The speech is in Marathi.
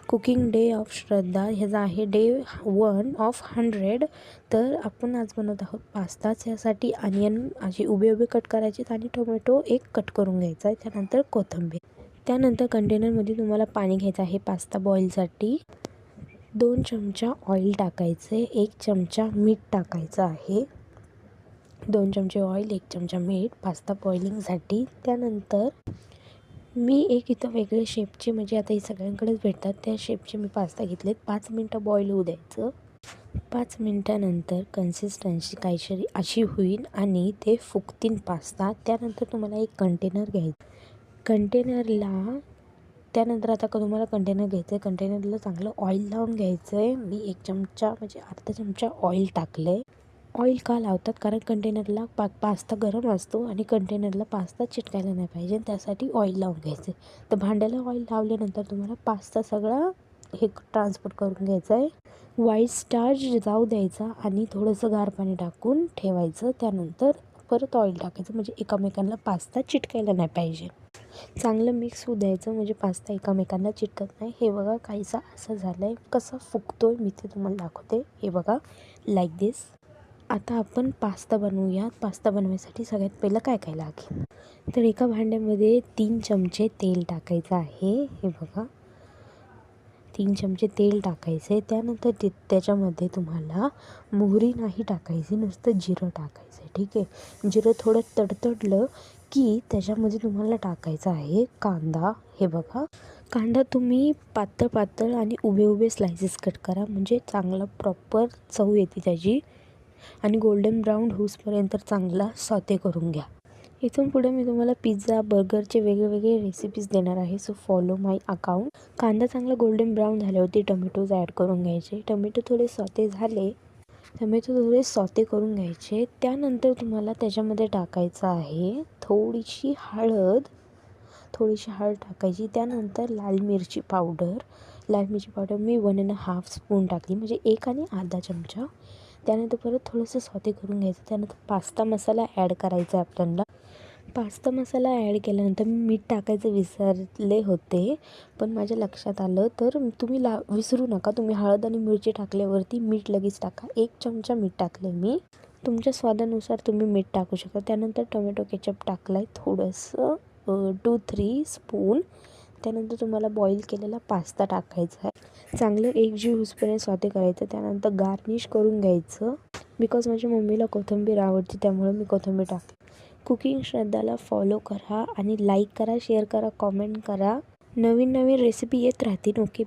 कुकिंग डे ऑफ श्रद्धा ह्याचा आहे डे 1 ऑफ 100. तर आपण आज बनवत आहोत पास्ता. त्यासाठी अनियन असे उभे उभे कट करायचे आणि टोमॅटो एक कट करून घ्यायचा आहे. त्यानंतर कोथिंबीर. त्यानंतर कंटेनरमध्ये तुम्हाला पाणी घ्यायचं आहे पास्ता बॉईलसाठी. 2 चमचा ऑइल टाकायचे, 1 चमचा मीठ टाकायचं आहे. 2 चमचे ऑइल, 1 चमचा मीठ पास्ता बॉइलिंगसाठी. त्यानंतर मी एक इथं वेगळे शेपचे म्हणजे आता हे सगळ्यांकडेच भेटतात त्या शेपचे मी पास्ता घेतलेत. 5 मिनटं बॉईल होऊ द्यायचं. 5 मिनटानंतर कन्सिस्टन्सी काहीतरी अशी होईल आणि ते फुगतील पास्ता. त्यानंतर तुम्हाला एक कंटेनर घ्यायचं. त्यानंतर आता तुम्हाला कंटेनर घ्यायचं आहे. कंटेनरला चांगलं ऑइल लावून घ्यायचं आहे. मी 1 चमचा म्हणजे अर्धा चमचा ऑइल टाकलं आहे. ऑइल का लावतात? कारण कंटेनरला पास्ता गरम असतो आणि कंटेनरला पास्ता चिटकायला नाही पाहिजे, त्यासाठी ऑइल लावून घ्यायचं आहे. तर भांड्याला ऑइल लावल्यानंतर तुम्हाला पास्ता सगळा हे ट्रान्सफर करून घ्यायचं आहे. व्हाईट स्टार्च जाऊ द्यायचा आणि थोडंसं गार पाणी टाकून ठेवायचं. त्यानंतर परत ऑइल टाकायचं म्हणजे एकमेकांना पास्ता चिटकायला नाही पाहिजे. चांगलं मिक्स होऊ द्यायचं म्हणजे पास्ता एकमेकांना चिटकत नाही. हे बघा काहीसा असं झालं आहे. कसा फुगतोय मी ते तुम्हाला दाखवते. हे बघा लाईक दिस. आता आपण पास्ता बनवूया. पास्ता बनवायसाठी सगळ्यात पहिलं काय काय लागेल तर एका भांड्यामध्ये 3 चमचे तेल टाकायचं आहे. हे बघा 3 चमचे तेल टाकायचे. त्यानंतर त्याच्यामध्ये तुम्हाला मोहरी नाही टाकायची, नुसतं जिरं टाकायचं आहे. ठीक आहे. जिरं थोडं तडतडलं की त्याच्यामध्ये तुम्हाला टाकायचं आहे कांदा. हे बघा कांदा तुम्ही पातळ पातळ आणि उभे उभे स्लायसेस कट करा म्हणजे चांगला प्रॉपर चव येते त्याची. आणि गोल्डन ब्राऊन होऊसपर्यंत चांगला सॉते करून घ्या. इथून पुढे मी तुम्हाला पिझ्झा बर्गरचे वेगवेगळे रेसिपीज देणार आहे. सो फॉलो माय अकाउंट. कांदा चांगला गोल्डन ब्राऊन झाल्यावरती टोमॅटोज ॲड करून घ्यायचे. टोमॅटो थोडे सॉते करून घ्यायचे. त्यानंतर तुम्हाला त्याच्यामध्ये टाकायचं आहे थोडीशी हळद टाकायची. त्यानंतर लाल मिरची पावडर मी 1.5 स्पून टाकली म्हणजे 1 आणि अर्धा चमचा. त्यानंतर परत थोडंसं सॉते करून घ्यायचं. त्यानंतर पास्ता मसाला ॲड करायचा आहे आपल्याला. पास्ता मसाला ॲड केल्यानंतर मी मीठ टाकायचं विसरले होते, पण माझ्या लक्षात आलं. तर तुम्ही विसरू नका. तुम्ही हळद आणि मिरची टाकल्यावरती मीठ लगेच टाका. 1 चमचा मीठ टाकलं मी. तुमच्या स्वादानुसार तुम्ही मीठ टाकू शकता. त्यानंतर टोमॅटो केचप टाकलं आहे थोडंसं 2-3 स्पून. त्यानंतर तुम्हाला बॉईल केलेला पास्ता टाकायचा आहे. चांगलं एकजीव होईपर्यंत सॉते करायचं. त्यानंतर गार्निश करून घ्यायचं. बिकॉज माझ्या मम्मीला कोथिंबीर आवडते त्यामुळे मी कोथिंबीर टाकते. कुकिंग श्रद्धाला फॉलो करा आणि लाईक करा, शेअर करा, कॉमेंट करा. नवीन रेसिपी येत राहतील. ओके.